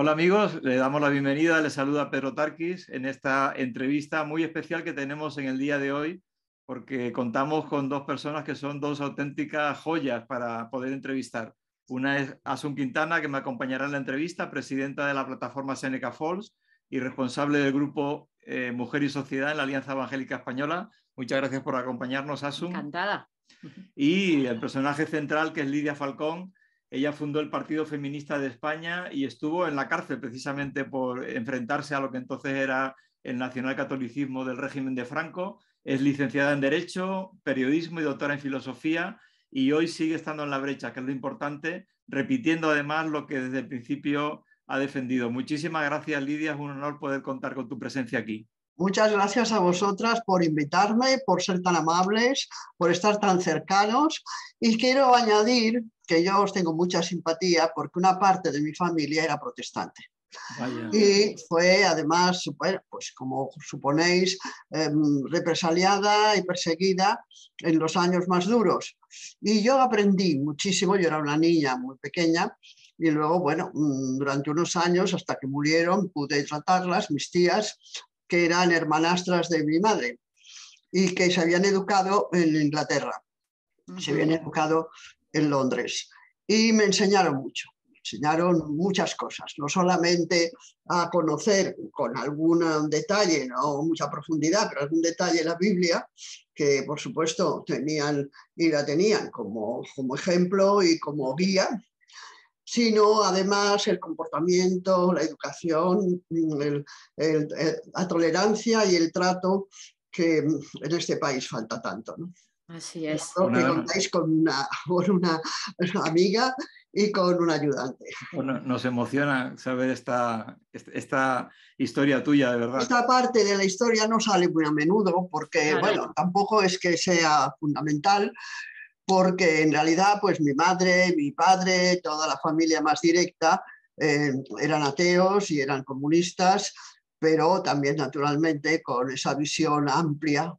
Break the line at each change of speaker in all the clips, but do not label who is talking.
Hola amigos, le damos la bienvenida, les saluda Pedro Tarquis en esta entrevista muy especial que tenemos en el día de hoy, porque contamos con dos personas que son dos auténticas joyas para poder entrevistar. Una es Asun Quintana, que me acompañará en la entrevista, presidenta de la plataforma Seneca Falls y responsable del grupo Mujer y Sociedad en la Alianza Evangélica Española. Muchas gracias por acompañarnos, Asun.
Encantada.
Y el personaje central, que es Lidia Falcón. Ella fundó el Partido Feminista de España y estuvo en la cárcel precisamente por enfrentarse a lo que entonces era el nacionalcatolicismo del régimen de Franco. Es licenciada en Derecho, Periodismo y doctora en Filosofía, y hoy sigue estando en la brecha, que es lo importante, repitiendo además lo que desde el principio ha defendido. Muchísimas gracias, Lidia. Es un honor poder contar con tu presencia aquí.
Muchas gracias a vosotras por invitarme, por ser tan amables, por estar tan cercanos. Y quiero añadir que yo os tengo mucha simpatía porque una parte de mi familia era protestante.
Vaya.
Y fue además, bueno, pues como suponéis, represaliada y perseguida en los años más duros. Y yo aprendí muchísimo, yo era una niña muy pequeña, y luego, bueno, durante unos años, hasta que murieron, pude tratarlas, mis tías, que eran hermanastras de mi madre y que se habían educado en Inglaterra, se habían educado en Londres y me enseñaron mucho. Enseñaron muchas cosas, no solamente a conocer con algún detalle, no mucha profundidad, pero algún detalle la Biblia, que por supuesto tenían y la tenían como ejemplo y como guía, sino además el comportamiento, la educación, la tolerancia y el trato que en este país falta tanto, ¿no?
Así es.
Que contáis con una amiga y con un ayudante.
Bueno, nos emociona saber esta historia tuya, de verdad.
Esta parte de la historia no sale muy a menudo porque, claro, bueno, tampoco es que sea fundamental, porque en realidad pues mi madre, mi padre, toda la familia más directa eran ateos y eran comunistas, pero también naturalmente con esa visión amplia,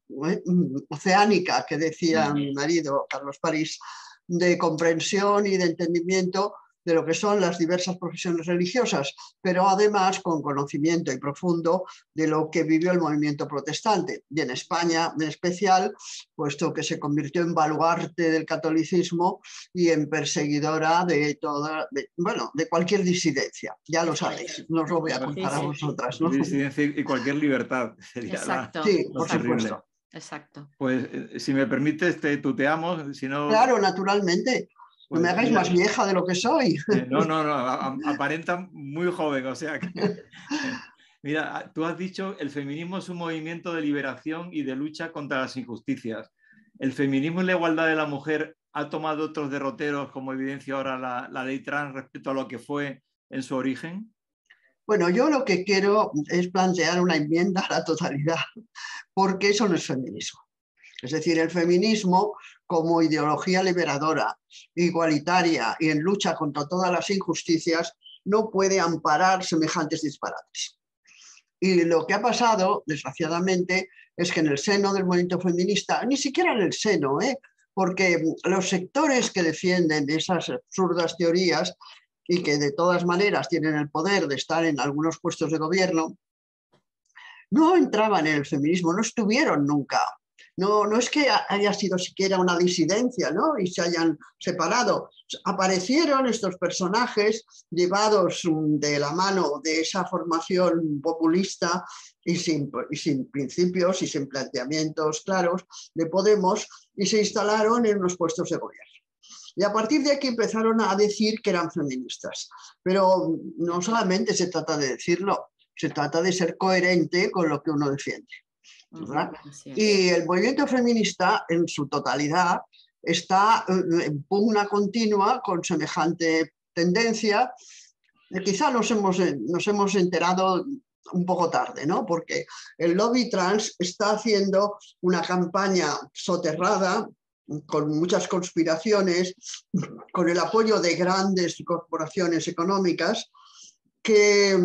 oceánica, que decía mi marido, Carlos París, de comprensión y de entendimiento de lo que son las diversas profesiones religiosas, pero además con conocimiento y profundo de lo que vivió el movimiento protestante, y en España en especial, puesto que se convirtió en baluarte del catolicismo y en perseguidora de de cualquier disidencia. Ya lo sabéis, no os lo voy a contar a vosotras, ¿no?
Disidencia y cualquier libertad sería.
Exacto.
Sí, por supuesto.
Exacto.
Pues si me permites, te tuteamos, si no...
Claro, naturalmente.
Pues,
no me hagáis
mira,
más vieja de lo que soy.
No, aparenta muy joven, o sea que... Mira, tú has dicho, el feminismo es un movimiento de liberación y de lucha contra las injusticias. ¿El feminismo y la igualdad de la mujer ha tomado otros derroteros, como evidencia ahora la ley trans, respecto a lo que fue en su origen?
Bueno, yo lo que quiero es plantear una enmienda a la totalidad, porque eso no es feminismo. Es decir, el feminismo como ideología liberadora, igualitaria y en lucha contra todas las injusticias no puede amparar semejantes disparates. Y lo que ha pasado, desgraciadamente, es que en el seno del movimiento feminista, ni siquiera en el seno, porque los sectores que defienden esas absurdas teorías y que de todas maneras tienen el poder de estar en algunos puestos de gobierno, no entraban en el feminismo, no estuvieron nunca. No es que haya sido siquiera una disidencia, ¿no? Y se hayan separado. Aparecieron estos personajes llevados de la mano de esa formación populista y sin principios y sin planteamientos claros de Podemos y se instalaron en unos puestos de gobierno. Y a partir de aquí empezaron a decir que eran feministas. Pero no solamente se trata de decirlo, se trata de ser coherente con lo que uno defiende, ¿verdad? Y el movimiento feminista en su totalidad está en pugna continua con semejante tendencia. Quizá nos hemos enterado un poco tarde, ¿no? Porque el lobby trans está haciendo una campaña soterrada con muchas conspiraciones, con el apoyo de grandes corporaciones económicas que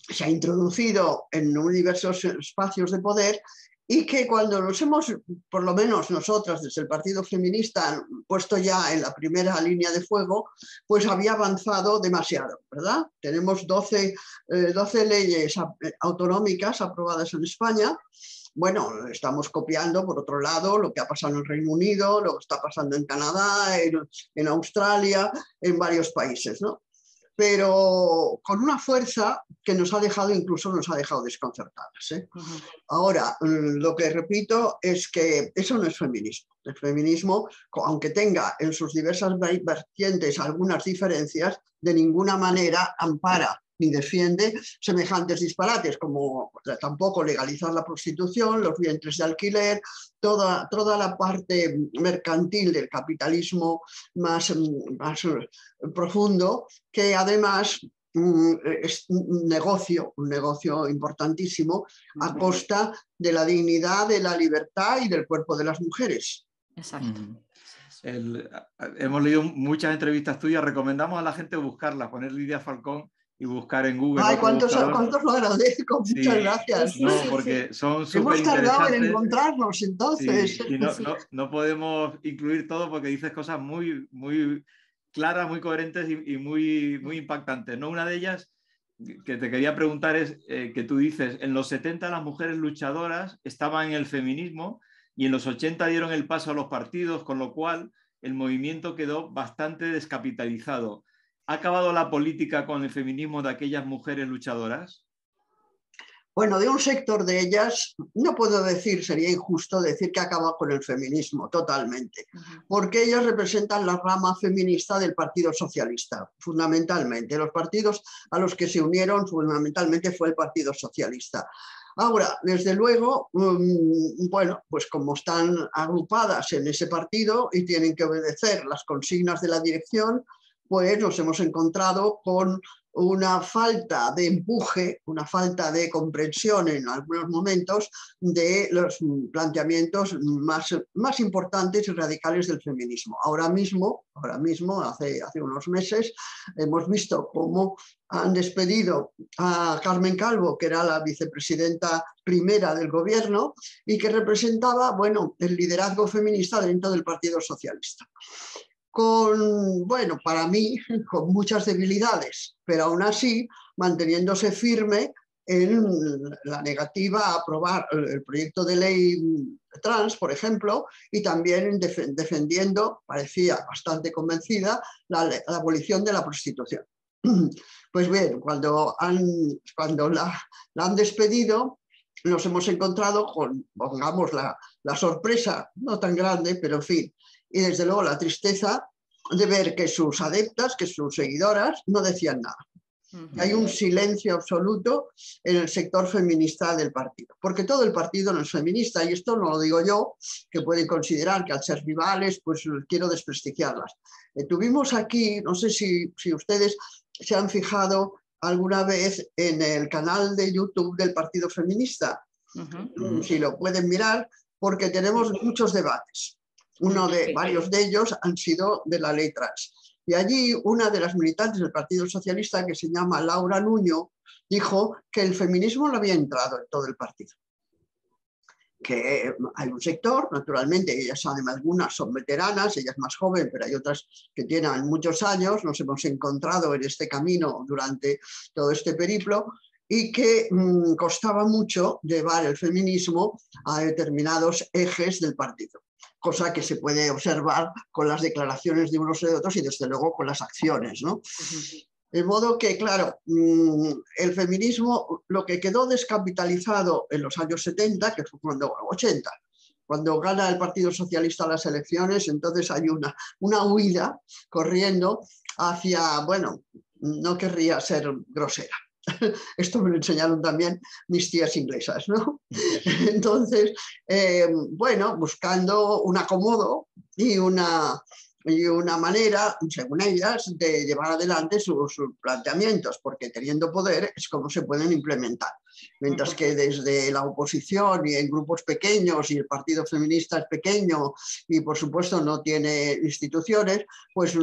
se ha introducido en diversos espacios de poder y que cuando nos hemos, por lo menos nosotras desde el Partido Feminista, puesto ya en la primera línea de fuego, pues había avanzado demasiado, ¿verdad? Tenemos 12 leyes autonómicas aprobadas en España. Bueno, estamos copiando, por otro lado, lo que ha pasado en el Reino Unido, lo que está pasando en Canadá, en Australia, en varios países, ¿no? Pero con una fuerza que nos ha dejado, incluso nos ha dejado desconcertadas, ¿eh? Ahora, lo que repito es que eso no es feminismo. El feminismo, aunque tenga en sus diversas vertientes algunas diferencias, de ninguna manera ampara ni defiende semejantes disparates, como tampoco legalizar la prostitución, los vientres de alquiler, toda la parte mercantil del capitalismo más profundo, que además es un negocio importantísimo a costa de la dignidad, de la libertad y del cuerpo de las mujeres.
Exacto.
Hemos leído muchas entrevistas tuyas, recomendamos a la gente buscarlas, poner Lidia Falcón y buscar en Google.
Ay, cuántos lo agradezco,
sí,
muchas gracias.
No, porque son súper interesantes.
Hemos tardado en encontrarnos, entonces.
Sí, y no podemos incluir todo porque dices cosas muy, muy claras, muy coherentes y muy, muy impactantes, ¿no? Una de ellas que te quería preguntar es que tú dices, en los 70 las mujeres luchadoras estaban en el feminismo y en los 80 dieron el paso a los partidos, con lo cual el movimiento quedó bastante descapitalizado. ¿Ha acabado la política con el feminismo de aquellas mujeres luchadoras?
Bueno, de un sector de ellas, no puedo decir, sería injusto decir que acaba con el feminismo totalmente, porque ellas representan la rama feminista del Partido Socialista, fundamentalmente. Los partidos a los que se unieron fundamentalmente fue el Partido Socialista. Ahora, desde luego, bueno, pues como están agrupadas en ese partido y tienen que obedecer las consignas de la dirección, pues nos hemos encontrado con una falta de empuje, una falta de comprensión en algunos momentos de los planteamientos más importantes y radicales del feminismo. Ahora mismo hace unos meses, hemos visto cómo han despedido a Carmen Calvo, que era la vicepresidenta primera del gobierno y que representaba, bueno, el liderazgo feminista dentro del Partido Socialista. Bueno, para mí, con muchas debilidades, pero aún así manteniéndose firme en la negativa a aprobar el proyecto de ley trans, por ejemplo, y también defendiendo, parecía bastante convencida, la abolición de la prostitución. Pues bien, cuando la han despedido, nos hemos encontrado con, pongamos, la sorpresa, no tan grande, pero en fin, y desde luego la tristeza de ver que sus adeptas, que sus seguidoras no decían nada. Hay un silencio absoluto en el sector feminista del partido, porque todo el partido no es feminista, y esto no lo digo yo, que pueden considerar que al ser rivales, pues quiero desprestigiarlas. Tuvimos aquí, no sé si ustedes se han fijado alguna vez en el canal de YouTube del Partido Feminista, si lo pueden mirar, porque tenemos muchos debates. Varios de ellos han sido de la ley trans. Y allí una de las militantes del Partido Socialista, que se llama Laura Nuño, dijo que el feminismo no había entrado en todo el partido. Que hay un sector, naturalmente, ellas además algunas son veteranas, ella es más joven, pero hay otras que tienen muchos años, nos hemos encontrado en este camino durante todo este periplo, y que costaba mucho llevar el feminismo a determinados ejes del partido, cosa que se puede observar con las declaraciones de unos y de otros y desde luego con las acciones, ¿no? De modo que, claro, el feminismo, lo que quedó descapitalizado en los años 70, que fue 80, cuando gana el Partido Socialista las elecciones, entonces hay una huida corriendo hacia, bueno, no querría ser grosera. Esto me lo enseñaron también mis tías inglesas, ¿no? Entonces, bueno, buscando un acomodo y una manera, según ellas, de llevar adelante sus planteamientos, porque teniendo poder es como se pueden implementar. Mientras que desde la oposición y en grupos pequeños, y el Partido Feminista es pequeño y por supuesto no tiene instituciones, pues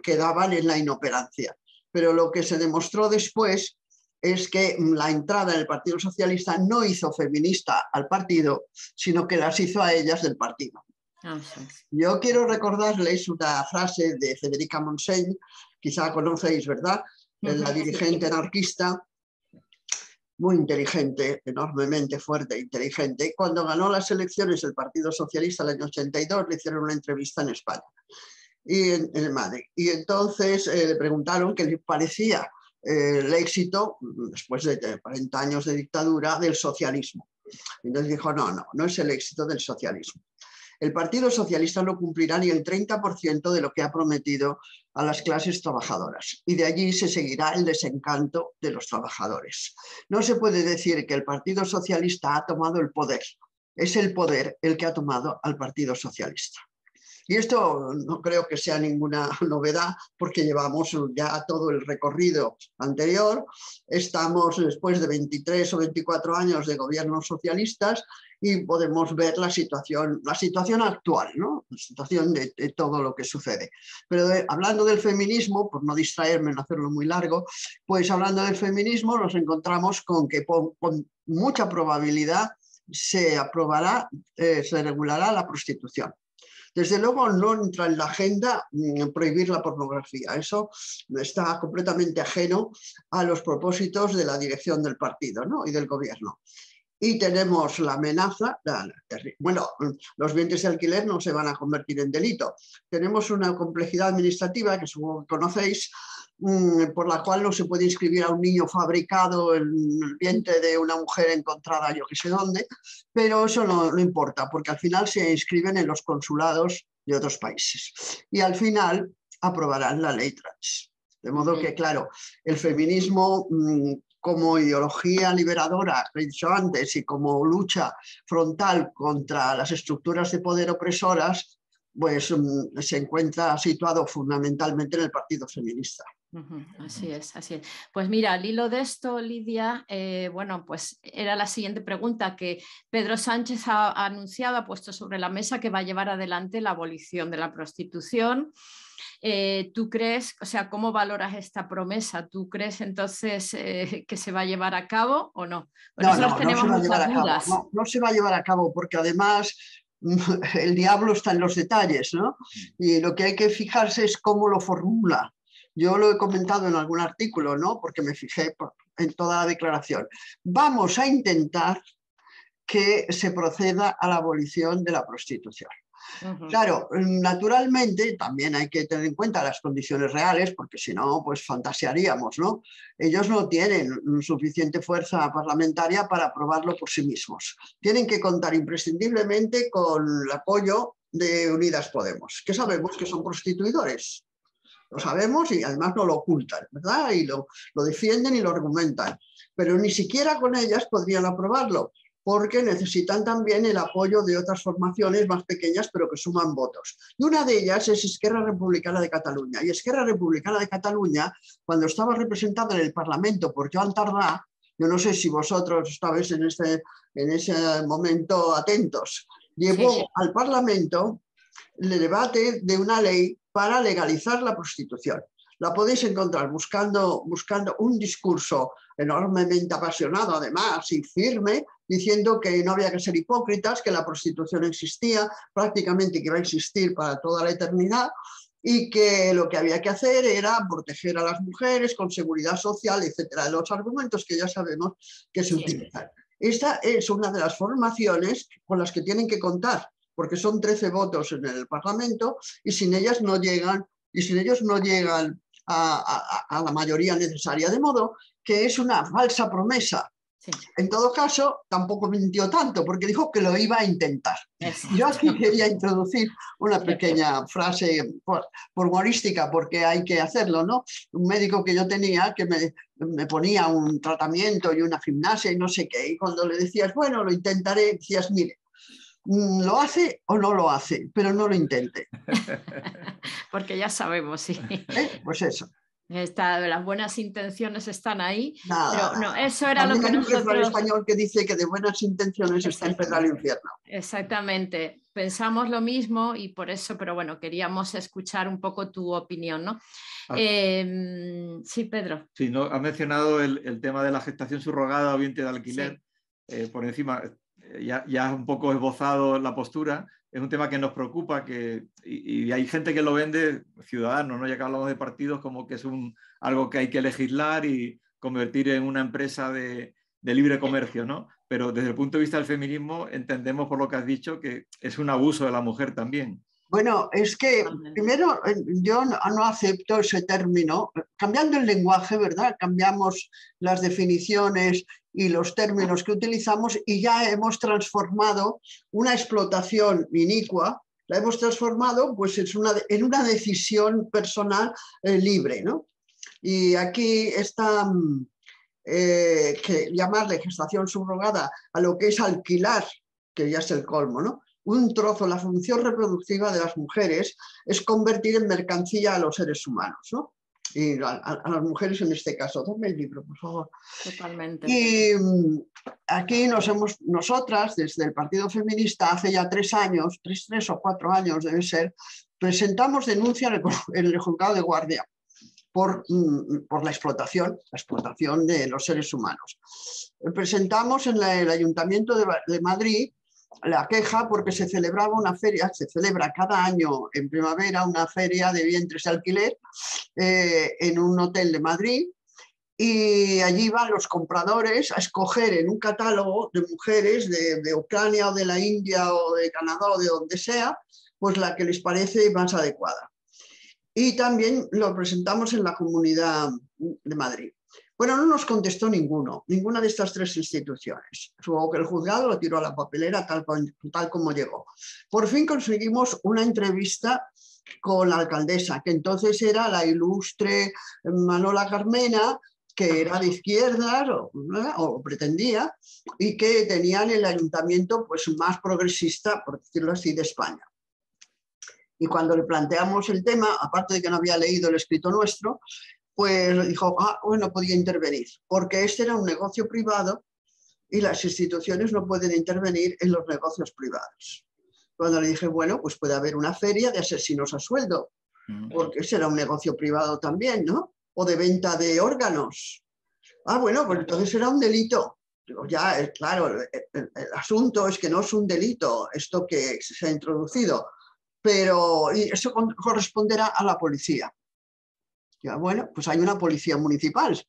quedaban en la inoperancia. Pero lo que se demostró después es que la entrada en el Partido Socialista no hizo feminista al partido, sino que las hizo a ellas del partido. Yo quiero recordarles una frase de Federica Montseny, quizá conocéis, ¿verdad? La dirigente anarquista, muy inteligente, enormemente fuerte e inteligente. Cuando ganó las elecciones del Partido Socialista en el año 82, le hicieron una entrevista en España, y en el Madrid. Y entonces le preguntaron qué le parecía el éxito, después de 40 años de dictadura, del socialismo. Entonces dijo, no es el éxito del socialismo. El Partido Socialista no cumplirá ni el 30% de lo que ha prometido a las clases trabajadoras, y de allí se seguirá el desencanto de los trabajadores. No se puede decir que el Partido Socialista ha tomado el poder, es el poder el que ha tomado al Partido Socialista. Y esto no creo que sea ninguna novedad, porque llevamos ya todo el recorrido anterior. Estamos después de 23 o 24 años de gobiernos socialistas y podemos ver la situación actual, ¿no? La situación de todo lo que sucede. Pero hablando del feminismo, por no distraerme en hacerlo muy largo, pues hablando del feminismo nos encontramos con que con mucha probabilidad se aprobará, se regulará la prostitución. Desde luego no entra en la agenda prohibir la pornografía. Eso está completamente ajeno a los propósitos de la dirección del partido, ¿no? Y del gobierno. Y tenemos la amenaza, bueno, los bienes de alquiler no se van a convertir en delito. Tenemos una complejidad administrativa que supongo que conocéis, por la cual no se puede inscribir a un niño fabricado en el vientre de una mujer encontrada yo que sé dónde, pero eso no importa, porque al final se inscriben en los consulados de otros países. Y al final aprobarán la ley trans. De modo que, claro, el feminismo como ideología liberadora, que he dicho antes, y como lucha frontal contra las estructuras de poder opresoras, pues se encuentra situado fundamentalmente en el Partido Feminista.
Así es, así es. Pues mira, al hilo de esto, Lidia, bueno, pues era la siguiente pregunta, que Pedro Sánchez ha anunciado, ha puesto sobre la mesa que va a llevar adelante la abolición de la prostitución. ¿Tú crees, o sea, cómo valoras esta promesa? ¿Tú crees entonces que se va a llevar a cabo o no? Pues no se va a llevar a cabo.
No se va a llevar a cabo, porque además el diablo está en los detalles, ¿no? Y lo que hay que fijarse es cómo lo formula. Yo lo he comentado en algún artículo, ¿no? Porque me fijé en toda la declaración. Vamos a intentar que se proceda a la abolición de la prostitución. Claro, naturalmente también hay que tener en cuenta las condiciones reales, porque si no, pues fantasearíamos, ¿no? Ellos no tienen suficiente fuerza parlamentaria para aprobarlo por sí mismos. Tienen que contar imprescindiblemente con el apoyo de Unidas Podemos, que sabemos que son prostituidores. Lo sabemos y además no lo ocultan, ¿verdad? Y lo defienden y lo argumentan. Pero ni siquiera con ellas podrían aprobarlo, porque necesitan también el apoyo de otras formaciones más pequeñas, pero que suman votos. Y una de ellas es Esquerra Republicana de Cataluña. Y Esquerra Republicana de Cataluña, cuando estaba representada en el Parlamento por Joan Tardà, yo no sé si vosotros estabais en ese momento atentos, llevó al Parlamento el debate de una ley para legalizar la prostitución. La podéis encontrar buscando un discurso enormemente apasionado, además, y firme, diciendo que no había que ser hipócritas, que la prostitución existía, prácticamente que iba a existir para toda la eternidad, y que lo que había que hacer era proteger a las mujeres con seguridad social, etcétera. Los argumentos que ya sabemos que se utilizan. Esta es una de las formaciones con las que tienen que contar, porque son 13 votos en el Parlamento y sin ellas no llegan, a la mayoría necesaria, de modo que es una falsa promesa. Sí. En todo caso, tampoco mintió tanto, porque dijo que lo iba a intentar. Exacto. Yo aquí quería introducir una pequeña frase por humorística, porque hay que hacerlo, ¿no? Un médico que yo tenía que me ponía un tratamiento y una gimnasia y no sé qué, y cuando le decías, bueno, lo intentaré, decías, mire, ¿lo hace o no lo hace? Pero no lo intente.
Porque ya sabemos, sí.
Pues eso.
Las buenas intenciones están ahí,
nada,
pero no, eso era
también
lo que
hay un refrán
nosotros...
español que dice que de buenas intenciones está empezar el infierno.
Exactamente, pensamos lo mismo y por eso, pero bueno, queríamos escuchar un poco tu opinión, ¿no? Sí, Pedro.
Sí, ¿no? Ha mencionado el tema de la gestación subrogada o vientre de alquiler. Sí. Por encima, ya has un poco esbozado la postura. Es un tema que nos preocupa y hay gente que lo vende, ciudadanos, ¿no? Ya que hablamos de partidos, como que es algo que hay que legislar y convertir en una empresa de libre comercio, ¿no? Pero desde el punto de vista del feminismo entendemos por lo que has dicho que es un abuso de la mujer también.
Bueno, es que primero yo no acepto ese término, cambiando el lenguaje, ¿verdad? Cambiamos las definiciones y los términos que utilizamos y ya hemos transformado una explotación inicua, la hemos transformado pues en una decisión personal libre, ¿no? Y aquí está que llamarle gestación subrogada a lo que es alquilar, que ya es el colmo, ¿no? Un trozo, la función reproductiva de las mujeres es convertir en mercancía a los seres humanos, ¿no? Y a las mujeres en este caso. Dame el libro, por favor.
Totalmente.
Y aquí nosotras, desde el Partido Feminista, hace ya 3 años, 3 o 4 años debe ser, presentamos denuncia en el juzgado de guardia por la explotación de los seres humanos. Presentamos en el Ayuntamiento de Madrid la queja porque se celebraba una feria, se celebra cada año en primavera una feria de vientres de alquiler en un hotel de Madrid, y allí van los compradores a escoger en un catálogo de mujeres de Ucrania o de la India o de Canadá o de donde sea, pues la que les parece más adecuada. Y también lo presentamos en la Comunidad de Madrid. Bueno, no nos contestó ninguna de estas 3 instituciones. Supongo que el juzgado lo tiró a la papelera tal como llegó. Por fin conseguimos una entrevista con la alcaldesa, que entonces era la ilustre Manola Carmena, que era de izquierdas o pretendía, y que tenía en el ayuntamiento pues, más progresista, por decirlo así, de España. Y cuando le planteamos el tema, aparte de que no había leído el escrito nuestro, pues dijo, bueno, podía intervenir, porque este era un negocio privado y las instituciones no pueden intervenir en los negocios privados. Cuando le dije, bueno, pues puede haber una feria de asesinos a sueldo, porque ese era un negocio privado también, ¿no? O de venta de órganos. Bueno, pues entonces era un delito. Digo, ya, claro, el asunto es que no es un delito esto que se ha introducido, pero eso corresponderá a la policía. Ya, bueno, pues hay una policía municipal.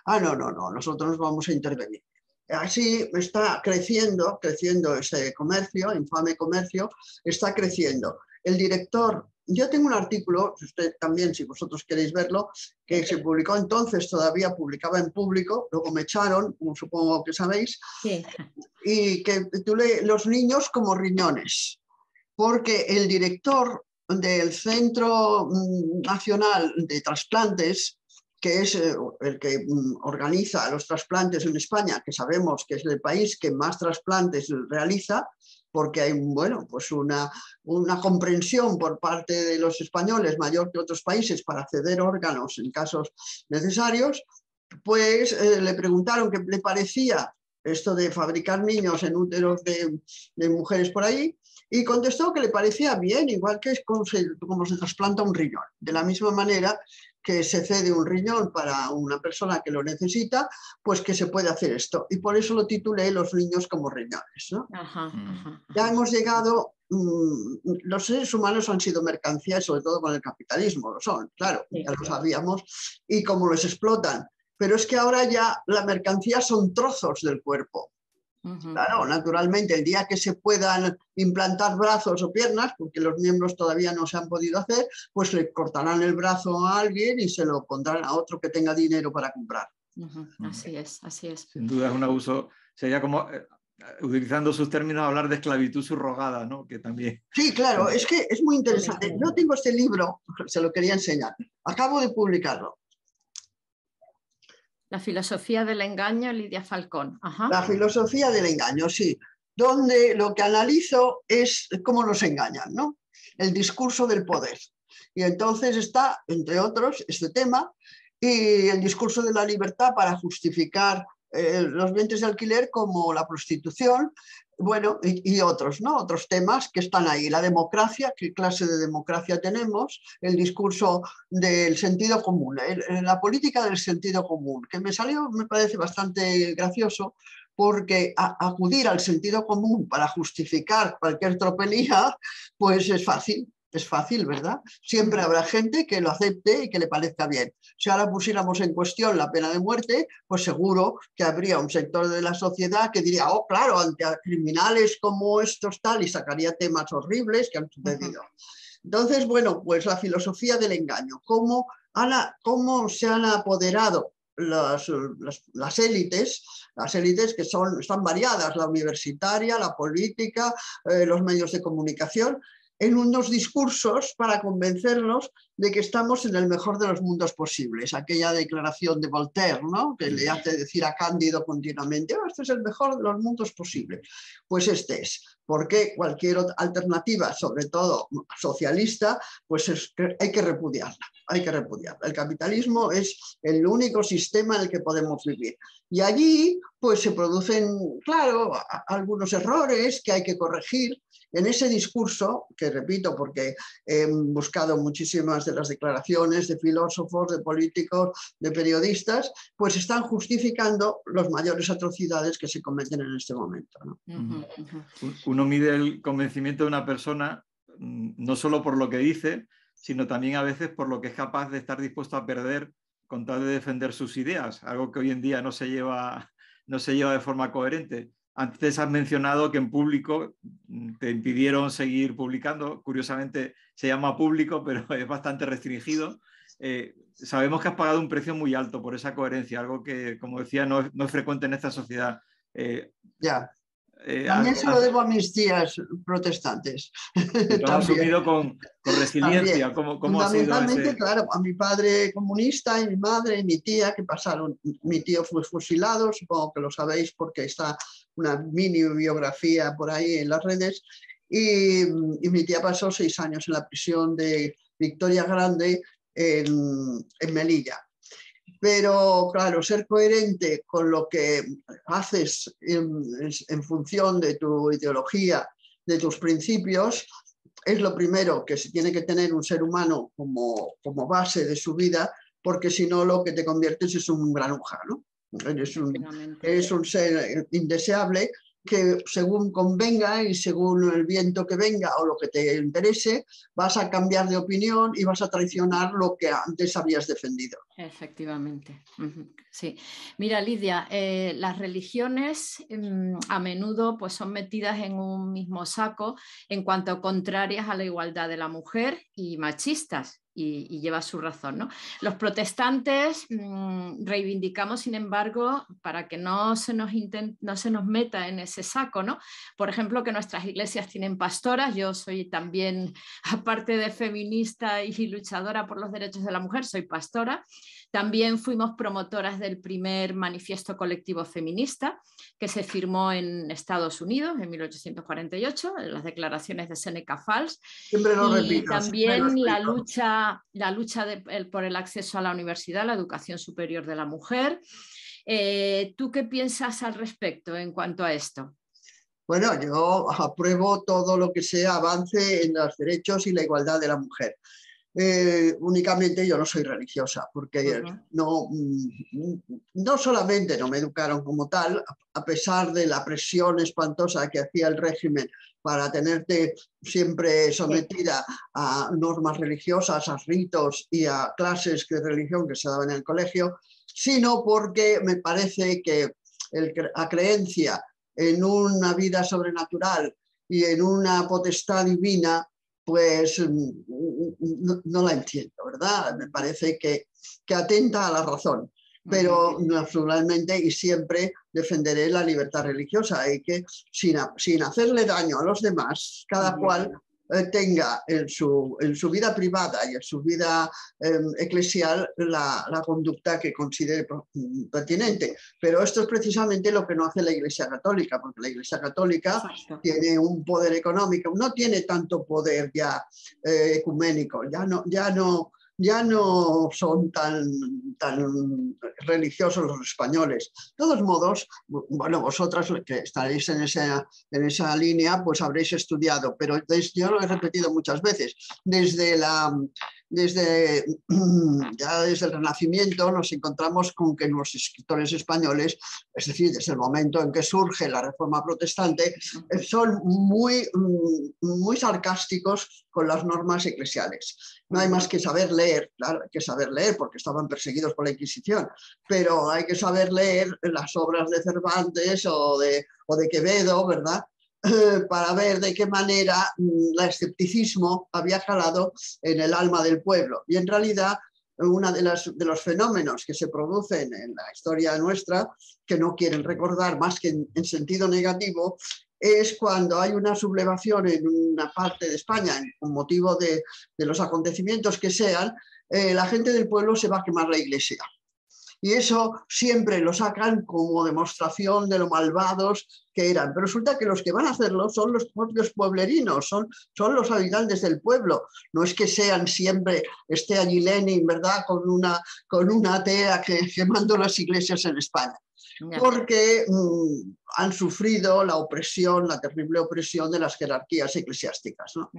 No, nosotros nos vamos a intervenir. Así está creciendo ese comercio, infame comercio, está creciendo. El director, yo tengo un artículo, usted también, si vosotros queréis verlo, que se publicó entonces, todavía publicaba en público, luego me echaron, como supongo que sabéis, sí. Y que titulé Los niños como riñones, porque el director del Centro Nacional de Trasplantes, que es el que organiza los trasplantes en España, que sabemos que es el país que más trasplantes realiza, porque hay pues una comprensión por parte de los españoles mayor que otros países para ceder órganos en casos necesarios, pues le preguntaron qué le parecía esto de fabricar niños en úteros de mujeres por ahí, y contestó que le parecía bien, igual que es como se trasplanta un riñón. De la misma manera que se cede un riñón para una persona que lo necesita, pues que se puede hacer esto. Y por eso lo titulé Los niños como riñones, ¿no? Ya hemos llegado, los seres humanos han sido mercancías, sobre todo con el capitalismo, lo son, claro, ya lo sabíamos, y cómo los explotan. Pero es que ahora ya la mercancía son trozos del cuerpo. Claro, naturalmente, el día que se puedan implantar brazos o piernas, porque los miembros todavía no se han podido hacer, pues le cortarán el brazo a alguien y se lo pondrán a otro que tenga dinero para comprar.
Así es, así es.
Sin duda es un abuso, sería como, utilizando sus términos, hablar de esclavitud subrogada, ¿no? Que también...
Sí, claro, es que es muy interesante. Yo tengo este libro, se lo quería enseñar, acabo de publicarlo.
La filosofía del engaño, Lidia Falcón.
La filosofía del engaño, sí. Donde lo que analizo es cómo nos engañan, ¿no? El discurso del poder. Y entonces está, entre otros, este tema y el discurso de la libertad para justificar los vientres de alquiler como la prostitución, bueno, y otros, ¿no? Otros temas que están ahí. La democracia, qué clase de democracia tenemos, el discurso del sentido común, la política del sentido común, que me parece bastante gracioso, porque acudir al sentido común para justificar cualquier tropelía, pues es fácil, ¿verdad? Siempre habrá gente que lo acepte y que le parezca bien. Si ahora pusiéramos en cuestión la pena de muerte, pues seguro que habría un sector de la sociedad que diría, oh, claro, ante criminales como estos tal, y sacaría temas horribles que han sucedido. Entonces, bueno, pues la filosofía del engaño, cómo se han apoderado las élites que están variadas, la universitaria, la política, los medios de comunicación, en unos discursos para convencernos de que estamos en el mejor de los mundos posibles. Aquella declaración de Voltaire, ¿no? Que le hace decir a Cándido continuamente, oh, este es el mejor de los mundos posibles. Pues este es, porque cualquier alternativa, sobre todo socialista, pues hay que repudiarla. Hay que repudiarla. El capitalismo es el único sistema en el que podemos vivir. Y allí pues se producen, claro, algunos errores que hay que corregir. En ese discurso, que repito porque he buscado muchísimas de las declaraciones de filósofos, de políticos, de periodistas, pues están justificando las mayores atrocidades que se cometen en este momento, ¿no?
Uno mide el convencimiento de una persona no solo por lo que dice, sino también a veces por lo que es capaz de estar dispuesto a perder con tal de defender sus ideas, algo que hoy en día no se lleva de forma coherente. Antes has mencionado que en público te impidieron seguir publicando. Curiosamente se llama público, pero es bastante restringido. Sabemos que has pagado un precio muy alto por esa coherencia, algo que, como decía, no es frecuente en esta sociedad.
Ya. También se lo debo a mis tías protestantes.
Lo has asumido con resiliencia. ¿Cómo ha sido ese?
Claro, a mi padre comunista y mi madre y mi tía que pasaron. Mi tío fue fusilado, supongo que lo sabéis porque está una mini biografía por ahí en las redes. Y mi tía pasó 6 años en la prisión de Victoria Grande en Melilla. Pero, claro, ser coherente con lo que haces en función de tu ideología, de tus principios, es lo primero que se tiene que tener un ser humano como base de su vida, porque si no lo que te conviertes es un granuja, ¿no? Eres un ser indeseable que según convenga y según el viento que venga o lo que te interese, vas a cambiar de opinión y vas a traicionar lo que antes habías defendido.
Efectivamente. Sí. Mira, Lidia, las religiones a menudo pues, son metidas en un mismo saco en cuanto a contrarias a la igualdad de la mujer y machistas. Y lleva su razón, ¿no? Los protestantes reivindicamos, sin embargo, para que no se nos meta en ese saco, ¿no? Por ejemplo, que nuestras iglesias tienen pastoras. Yo soy también, aparte de feminista y luchadora por los derechos de la mujer, soy pastora. También fuimos promotoras del primer manifiesto colectivo feminista que se firmó en Estados Unidos en 1848, en las declaraciones de Seneca Falls.
Siempre lo repito.
Y también la lucha por el acceso a la universidad, la educación superior de la mujer. ¿Tú qué piensas al respecto en cuanto a esto?
Bueno, yo apruebo todo lo que sea avance en los derechos y la igualdad de la mujer. Únicamente yo no soy religiosa, porque no solamente no me educaron como tal, a pesar de la presión espantosa que hacía el régimen para tenerte siempre sometida a normas religiosas, a ritos y a clases de religión que se daban en el colegio, sino porque me parece que la creencia en una vida sobrenatural y en una potestad divina pues no la entiendo, ¿verdad? Me parece que atenta a la razón, pero naturalmente y siempre defenderé la libertad religiosa y que sin hacerle daño a los demás, cada cual tenga en su vida privada y en su vida eclesial la conducta que considere pertinente. Pero esto es precisamente lo que no hace la Iglesia Católica, porque la Iglesia Católica tiene un poder económico, no tiene tanto poder ya ecuménico, ya no ya no son tan religiosos los españoles. De todos modos, bueno, vosotras que estaréis en esa línea, pues habréis estudiado, pero yo lo he repetido muchas veces, desde el Renacimiento nos encontramos con que los escritores españoles, es decir, desde el momento en que surge la Reforma Protestante, son muy sarcásticos con las normas eclesiales. No hay más que saber leer, claro, hay que saber leer porque estaban perseguidos por la Inquisición, pero hay que saber leer las obras de Cervantes o de Quevedo, ¿verdad? Para ver de qué manera el escepticismo había calado en el alma del pueblo. Y en realidad, uno de los fenómenos que se producen en la historia nuestra, que no quieren recordar más que en sentido negativo, es cuando hay una sublevación en una parte de España, con motivo de los acontecimientos que sean, la gente del pueblo se va a quemar la iglesia. Y eso siempre lo sacan como demostración de lo malvados que eran. Pero resulta que los que van a hacerlo son los propios pueblerinos, son los habitantes del pueblo. No es que sean siempre, esté allí Lenin, ¿verdad?, con una atea quemando las iglesias en España. Porque han sufrido la opresión, la terrible opresión de las jerarquías eclesiásticas, ¿no?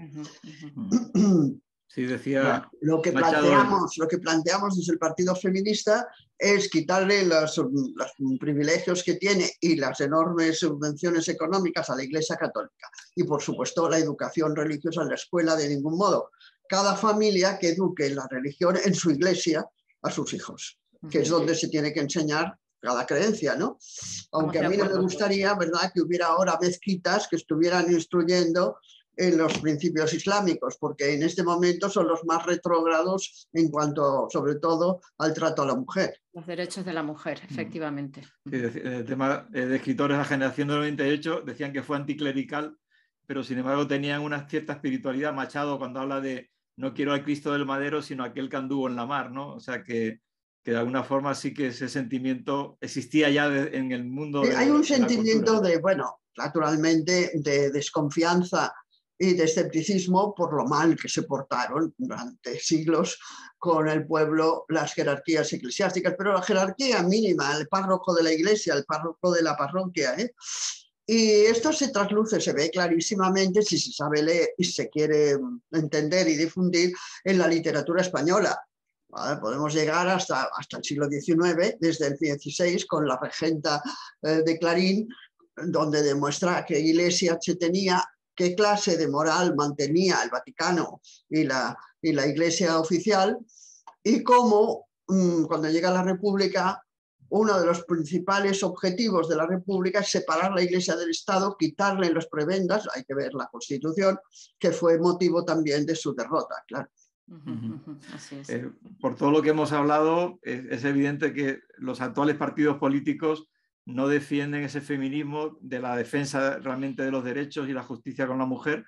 Sí, decía
lo que planteamos desde el Partido Feminista es quitarle los privilegios que tiene y las enormes subvenciones económicas a la Iglesia Católica. Y, por supuesto, la educación religiosa en la escuela de ningún modo. Cada familia que eduque la religión en su iglesia a sus hijos, que es donde se tiene que enseñar cada creencia, ¿no? Aunque a mí no me gustaría, ¿verdad?, que hubiera ahora mezquitas que estuvieran instruyendo en los principios islámicos, porque en este momento son los más retrógrados en cuanto, sobre todo, al trato a la mujer.
Los derechos de la mujer, efectivamente.
Sí, el tema de escritores de la generación del 98 decían que fue anticlerical, pero sin embargo tenían una cierta espiritualidad. Machado, cuando habla de no quiero al Cristo del Madero, sino aquel que anduvo en la mar, ¿no? O sea que de alguna forma sí que ese sentimiento existía ya en el mundo.
Hay un sentimiento de, bueno, naturalmente, de desconfianza y de escepticismo por lo mal que se portaron durante siglos con el pueblo las jerarquías eclesiásticas, pero la jerarquía mínima, el párroco de la iglesia, el párroco de la parroquia, y esto se trasluce, se ve clarísimamente si se sabe leer y se quiere entender y difundir en la literatura española. ¿Vale? Podemos llegar hasta el siglo XIX, desde el XVI, con la regenta de Clarín, donde demuestra qué iglesia se tenía, qué clase de moral mantenía el Vaticano y la Iglesia oficial, y cómo, cuando llega la República, uno de los principales objetivos de la República es separar la Iglesia del Estado, quitarle los prebendas, hay que ver la Constitución, que fue motivo también de su derrota, claro.
Así es.
Por todo lo que hemos hablado, es evidente que los actuales partidos políticos no defienden ese feminismo de la defensa realmente de los derechos y la justicia con la mujer.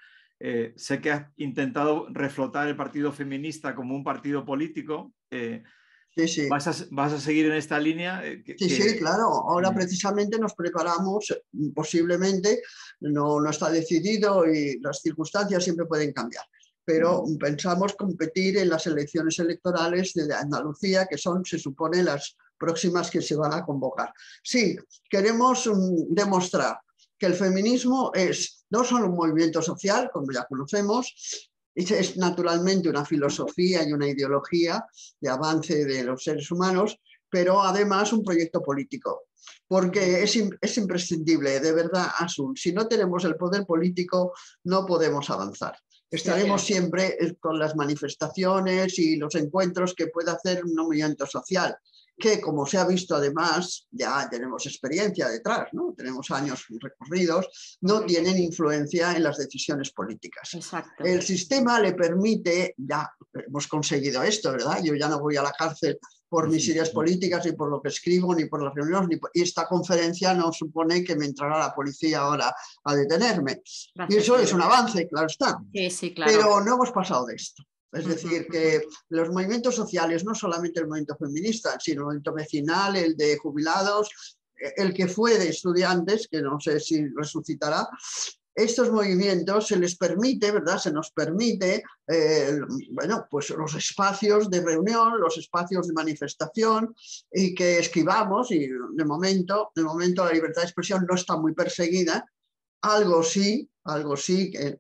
Sé que has intentado reflotar el Partido Feminista como un partido político.
Sí.
¿Vas a seguir en esta línea?
Sí, claro. Ahora precisamente nos preparamos, posiblemente, no está decidido y las circunstancias siempre pueden cambiar, pero pensamos competir en las elecciones electorales de Andalucía, que son, se supone, las próximas que se van a convocar. Sí, queremos demostrar que el feminismo es no solo un movimiento social, como ya conocemos, es naturalmente una filosofía y una ideología de avance de los seres humanos, pero además un proyecto político, porque es imprescindible, de verdad, Asun. Si no tenemos el poder político, no podemos avanzar. Estaremos siempre con las manifestaciones y los encuentros que puede hacer un movimiento social, que, como se ha visto además, ya tenemos experiencia detrás, ¿no? Tenemos años recorridos, no tienen influencia en las decisiones políticas.
Exacto.
El sistema le permite, ya hemos conseguido esto, ¿verdad? Yo ya no voy a la cárcel por mis ideas políticas, ni por lo que escribo, ni por las reuniones, y esta conferencia no supone que me entrará la policía ahora a detenerme. Gracias, y eso es un avance, claro está.
Sí, claro.
Pero no hemos pasado de esto. Es decir, que los movimientos sociales, no solamente el movimiento feminista, sino el movimiento vecinal, el de jubilados, el que fue de estudiantes, que no sé si resucitará, estos movimientos se les permite, ¿verdad? Se nos permite, bueno, pues los espacios de reunión, los espacios de manifestación y que esquivamos y de momento la libertad de expresión no está muy perseguida. Algo sí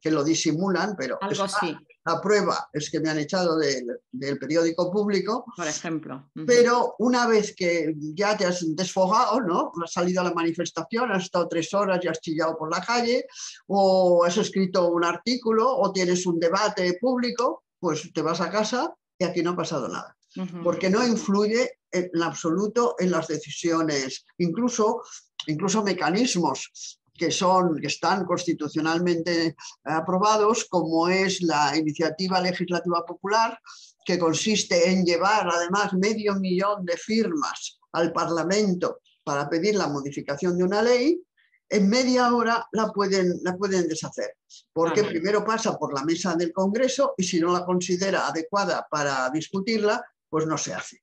que lo disimulan, pero
algo sí.
La prueba es que me han echado del periódico Público,
por ejemplo.
Pero una vez que ya te has desfogado, ¿no? Has salido a la manifestación, has estado 3 horas y has chillado por la calle, o has escrito un artículo, o tienes un debate público, pues te vas a casa y aquí no ha pasado nada. Porque no influye en absoluto en las decisiones, incluso mecanismos que están constitucionalmente aprobados, como es la iniciativa legislativa popular, que consiste en llevar además 500.000 de firmas al Parlamento para pedir la modificación de una ley. En media hora la pueden deshacer, porque primero pasa por la mesa del Congreso y si no la considera adecuada para discutirla, pues no se hace.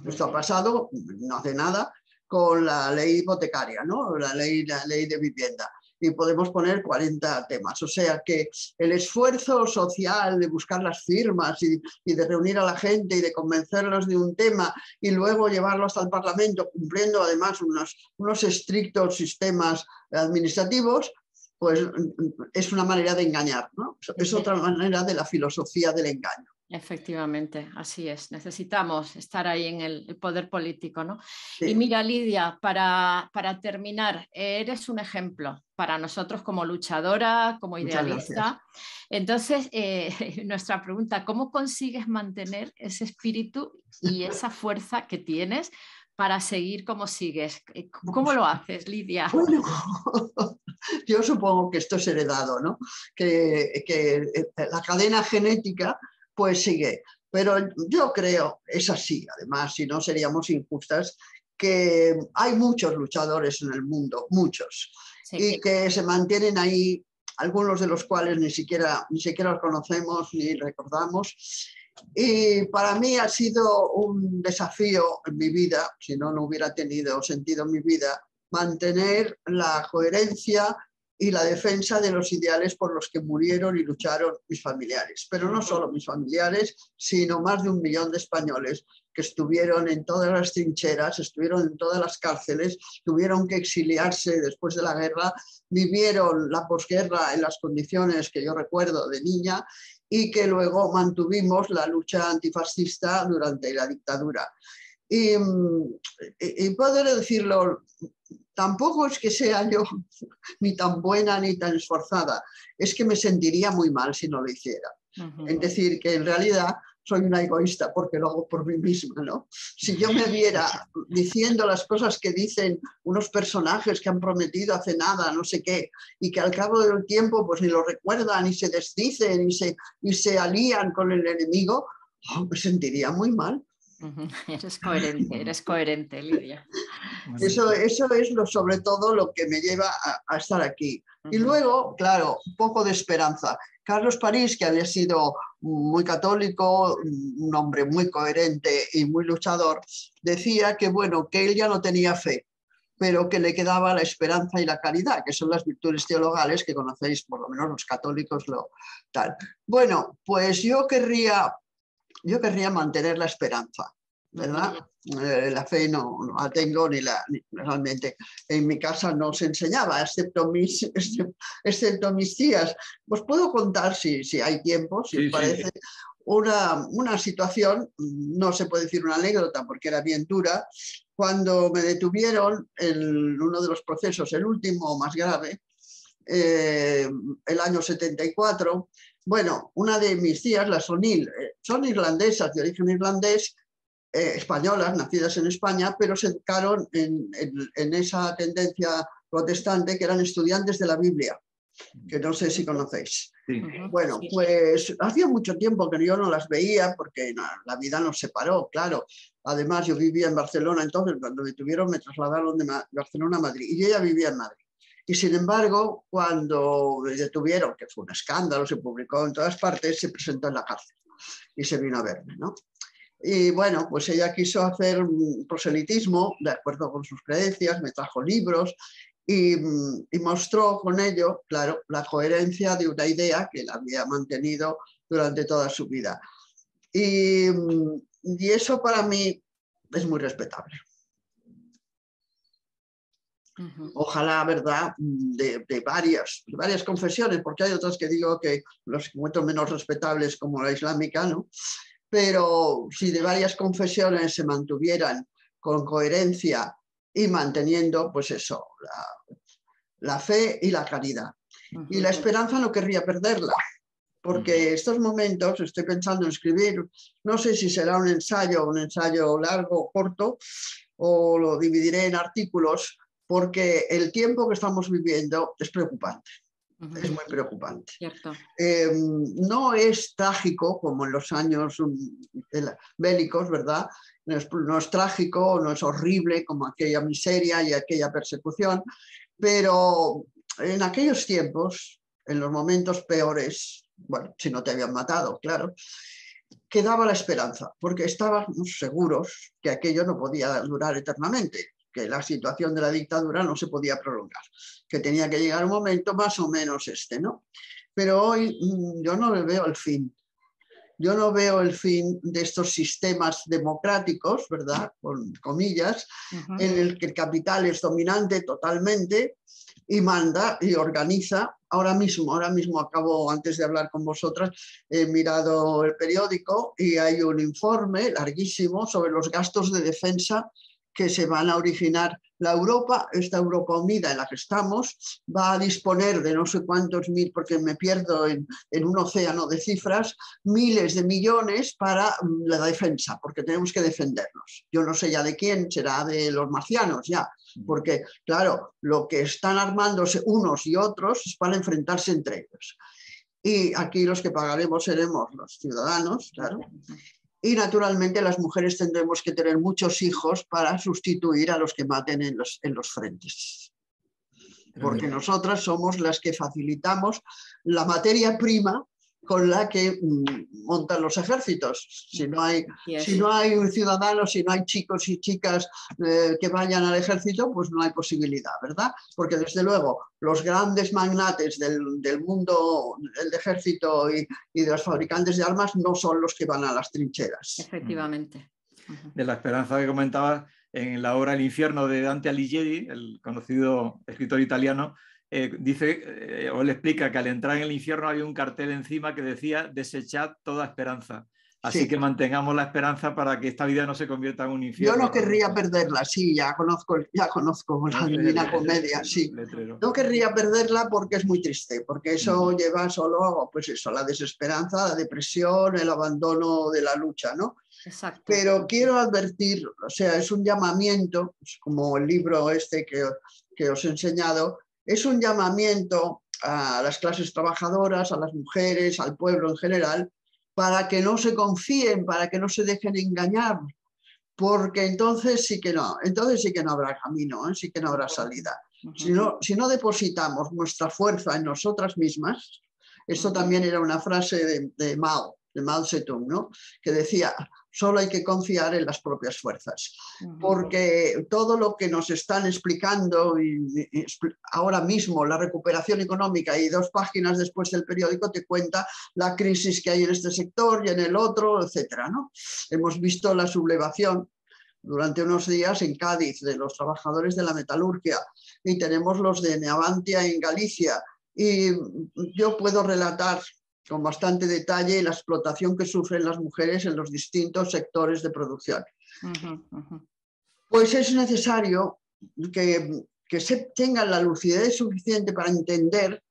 Esto ha pasado no hace nada con la ley hipotecaria, ¿no? la ley de vivienda. Y podemos poner 40 temas. O sea que el esfuerzo social de buscar las firmas y de reunir a la gente y de convencerlos de un tema y luego llevarlo hasta el Parlamento, cumpliendo además unos estrictos sistemas administrativos, pues es una manera de engañar, ¿no? Es otra manera de la filosofía del engaño.
Efectivamente, así es. Necesitamos estar ahí en el poder político, ¿no?
Sí.
Y mira, Lidia, para terminar, eres un ejemplo para nosotros como luchadora, como idealista. Entonces, nuestra pregunta, ¿cómo consigues mantener ese espíritu y esa fuerza que tienes para seguir como sigues? ¿Cómo lo haces, Lidia?
Bueno, yo supongo que esto es heredado, ¿no? Que la cadena genética pues sigue. Pero yo creo, es así, además, si no seríamos injustas, que hay muchos luchadores en el mundo, muchos, sí, y que se mantienen ahí, algunos de los cuales ni siquiera los conocemos ni recordamos. Y para mí ha sido un desafío en mi vida, si no hubiera tenido sentido en mi vida, mantener la coherencia y la defensa de los ideales por los que murieron y lucharon mis familiares. Pero no solo mis familiares, sino más de 1 millón de españoles que estuvieron en todas las trincheras, estuvieron en todas las cárceles, tuvieron que exiliarse después de la guerra, vivieron la posguerra en las condiciones que yo recuerdo de niña y que luego mantuvimos la lucha antifascista durante la dictadura. Y poder decirlo, tampoco es que sea yo ni tan buena ni tan esforzada, es que me sentiría muy mal si no lo hiciera. Es decir, que en realidad soy una egoísta porque lo hago por mí misma, ¿no? Si yo me viera diciendo las cosas que dicen unos personajes que han prometido hace nada, no sé qué, y que al cabo del tiempo pues ni lo recuerdan, ni se desdicen, ni se alían con el enemigo, me sentiría muy mal.
Eres coherente, Lidia.
Eso es sobre todo lo que me lleva a estar aquí. Y luego, claro, un poco de esperanza. Carlos París, que había sido muy católico, un hombre muy coherente y muy luchador, decía que, bueno, que él ya no tenía fe, pero que le quedaba la esperanza y la caridad, que son las virtudes teologales que conocéis, por lo menos los católicos, tal. Bueno, pues yo querría mantener la esperanza, ¿verdad? La fe no la tengo ni realmente en mi casa no se enseñaba, excepto mis tías. Pues puedo contar si hay tiempo, si os parece, una situación, no se puede decir una anécdota porque era bien dura, cuando me detuvieron en uno de los procesos, el último más grave, el año 74. Bueno, una de mis tías, las O'Neill, son irlandesas, de origen irlandés, españolas, nacidas en España, pero se educaron en esa tendencia protestante, que eran estudiantes de la Biblia, que no sé si conocéis.
Sí.
Bueno, pues hacía mucho tiempo que yo no las veía, porque la vida nos separó, claro. Además, yo vivía en Barcelona, entonces cuando me detuvieron me trasladaron de Barcelona a Madrid, y ella vivía en Madrid. Y sin embargo, cuando me detuvieron, que fue un escándalo, se publicó en todas partes, se presentó en la cárcel y se vino a verme, ¿no? Y bueno, pues ella quiso hacer un proselitismo de acuerdo con sus creencias, me trajo libros y mostró con ello, claro, la coherencia de una idea que él había mantenido durante toda su vida. Y eso para mí es muy respetable. Ojalá, ¿verdad?, de varias confesiones, porque hay otras que digo que los encuentro menos respetables, como la islámica, ¿no? Pero si de varias confesiones se mantuvieran con coherencia y manteniendo, pues eso, la fe y la caridad. Y la esperanza no querría perderla, porque estos momentos estoy pensando en escribir, no sé si será un ensayo largo o corto, o lo dividiré en artículos, porque el tiempo que estamos viviendo es preocupante. Es muy preocupante. No es trágico como en los años bélicos, ¿verdad? No es trágico, no es horrible como aquella miseria y aquella persecución, pero en aquellos tiempos, en los momentos peores, bueno, si no te habían matado, claro, quedaba la esperanza, porque estábamos seguros que aquello no podía durar eternamente, que la situación de la dictadura no se podía prolongar, que tenía que llegar un momento más o menos ¿no? Pero hoy yo no le veo el fin. Yo no veo el fin de estos sistemas democráticos, ¿verdad?, con comillas, en el que el capital es dominante totalmente y manda y organiza. Ahora mismo acabo, antes de hablar con vosotras, he mirado el periódico y hay un informe larguísimo sobre los gastos de defensa que se van a originar. Esta Europa unida en la que estamos, va a disponer de no sé cuántos mil, porque me pierdo en un océano de cifras, miles de millones para la defensa, porque tenemos que defendernos. Yo no sé ya de quién, será de los marcianos ya, porque claro, lo que están armándose unos y otros es para enfrentarse entre ellos. Y aquí los que pagaremos seremos los ciudadanos, claro. Y naturalmente las mujeres tendremos que tener muchos hijos para sustituir a los que maten en los frentes. Porque nosotras somos las que facilitamos la materia prima con la que montan los ejércitos. Si no hay ciudadanos, si no hay chicos y chicas que vayan al ejército, pues no hay posibilidad, ¿verdad? Porque desde luego los grandes magnates del mundo del ejército y de los fabricantes de armas no son los que van a las trincheras.
Efectivamente.
De la esperanza que comentabas, en la obra El infierno de Dante Alighieri, el conocido escritor italiano, dice o le explica que al entrar en el infierno había un cartel encima que decía desechad toda esperanza. Así sí, que mantengamos la esperanza para que esta vida no se convierta en un infierno.
Yo no querría perderla, sí, ya conozco la Divina Comedia, sí. No querría perderla porque es muy triste, porque eso lleva solo, pues eso, la desesperanza, la depresión, el abandono de la lucha, ¿no?
Exacto.
Pero quiero advertir, o sea, es un llamamiento, como el libro este que os he enseñado, es un llamamiento a las clases trabajadoras, a las mujeres, al pueblo en general, para que no se confíen, para que no se dejen engañar, porque entonces sí que no habrá camino, sí que no habrá salida. Si no depositamos nuestra fuerza en nosotras mismas, esto también era una frase de Mao Zedong, ¿no?, que decía, solo hay que confiar en las propias fuerzas, porque todo lo que nos están explicando ahora mismo, la recuperación económica, y 2 páginas después del periódico te cuenta la crisis que hay en este sector y en el otro, etcétera, ¿no? Hemos visto la sublevación durante unos días en Cádiz de los trabajadores de la metalurgia, y tenemos los de Navantia en Galicia, y yo puedo relatar con bastante detalle la explotación que sufren las mujeres en los distintos sectores de producción. Pues es necesario que se tenga la lucidez suficiente para entender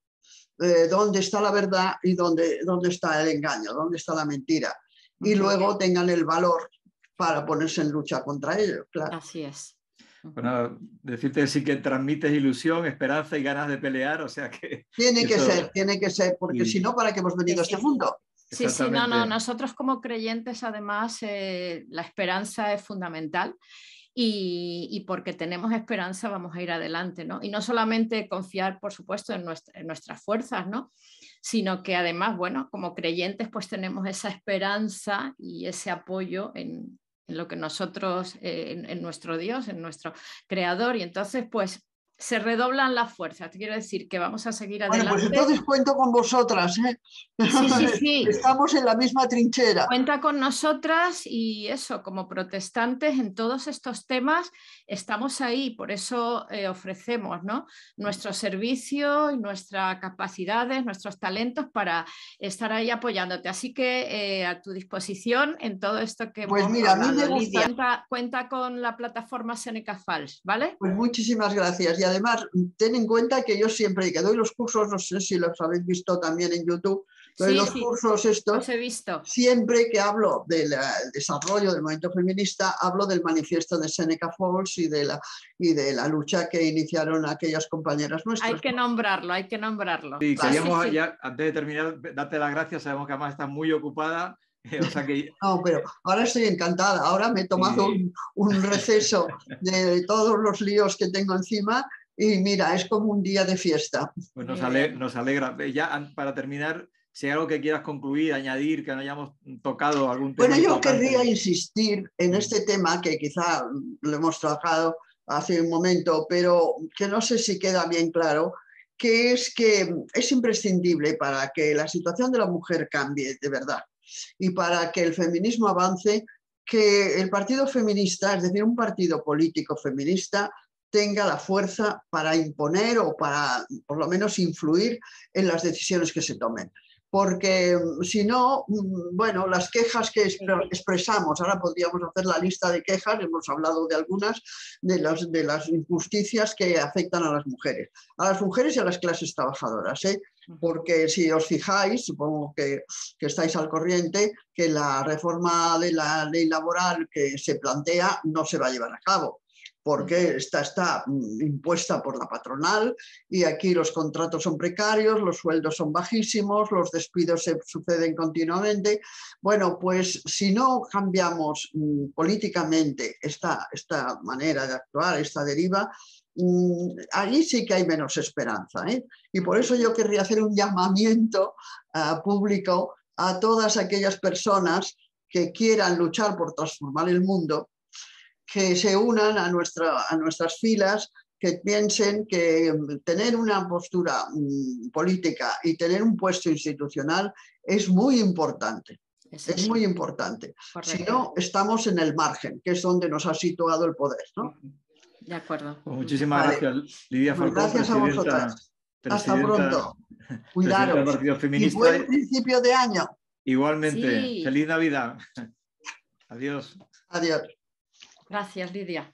dónde está la verdad y dónde está el engaño, dónde está la mentira, y luego tengan el valor para ponerse en lucha contra ello, claro.
Así es.
Bueno, decirte sí que transmites ilusión, esperanza y ganas de pelear, o sea que...
Tiene que ser, porque si no, ¿para qué hemos venido a este mundo?
Sí, no, nosotros como creyentes además la esperanza es fundamental, y porque tenemos esperanza vamos a ir adelante, ¿no? Y no solamente confiar, por supuesto, en nuestras fuerzas, ¿no?, sino que además, bueno, como creyentes pues tenemos esa esperanza y ese apoyo en lo que nosotros, en nuestro Dios, en nuestro Creador, y entonces pues se redoblan las fuerzas. Te quiero decir que vamos a seguir adelante.
Bueno, pues entonces cuento con vosotras, ¿eh?
Sí.
Estamos en la misma trinchera.
Cuenta con nosotras y eso, como protestantes en todos estos temas, estamos ahí. Por eso ofrecemos, ¿no?, nuestro servicio y nuestras capacidades, nuestros talentos para estar ahí apoyándote. Así que a tu disposición en todo esto que
pues
hemos
mira,
hablado,
a mí me gusta.
Lidia. Cuenta con la plataforma Seneca Falls, ¿vale?
Pues muchísimas gracias. Y además, ten en cuenta que yo siempre que doy los cursos, no sé si los habéis visto también en YouTube, doy los cursos estos,
los he visto.
Siempre que hablo del desarrollo del movimiento feminista, hablo del manifiesto de Seneca Falls y de la lucha que iniciaron aquellas compañeras nuestras.
Hay que nombrarlo, hay que nombrarlo.
Sí, queríamos ya, antes de terminar, darte las gracias. Sabemos que además estás muy ocupada. O sea que...
No, pero ahora estoy encantada. Ahora me he tomado un receso de todos los líos que tengo encima y mira, es como un día de fiesta.
Pues nos alegra. Ya para terminar, si hay algo que quieras concluir, añadir, que no hayamos tocado algún tema.
Bueno, yo querría insistir en este tema que quizá lo hemos tratado hace un momento, pero que no sé si queda bien claro, que es imprescindible para que la situación de la mujer cambie de verdad y para que el feminismo avance, que el partido feminista, es decir, un partido político feminista, tenga la fuerza para imponer o para, por lo menos, influir en las decisiones que se tomen. Porque si no, bueno, las quejas que expresamos, ahora podríamos hacer la lista de quejas, hemos hablado de algunas, de las injusticias que afectan a las mujeres y a las clases trabajadoras, ¿eh? Porque si os fijáis, supongo que estáis al corriente, que la reforma de la ley laboral que se plantea no se va a llevar a cabo, porque está impuesta por la patronal y aquí los contratos son precarios, los sueldos son bajísimos, los despidos se suceden continuamente. Bueno, pues si no cambiamos políticamente esta manera de actuar, esta deriva, allí sí que hay menos esperanza, ¿eh? Y por eso yo querría hacer un llamamiento público a todas aquellas personas que quieran luchar por transformar el mundo, que se unan a nuestras filas, que piensen que tener una postura política y tener un puesto institucional es muy importante. Es muy importante.
Correcto.
Si no, estamos en el margen, que es donde nos ha situado el poder, ¿no?
De acuerdo.
Pues muchísimas gracias, Lidia Falcón.
Gracias a vosotras. Hasta pronto. Cuidaros. Y buen principio de año.
Igualmente. Sí. Feliz Navidad. Adiós.
Adiós.
Gracias, Lidia.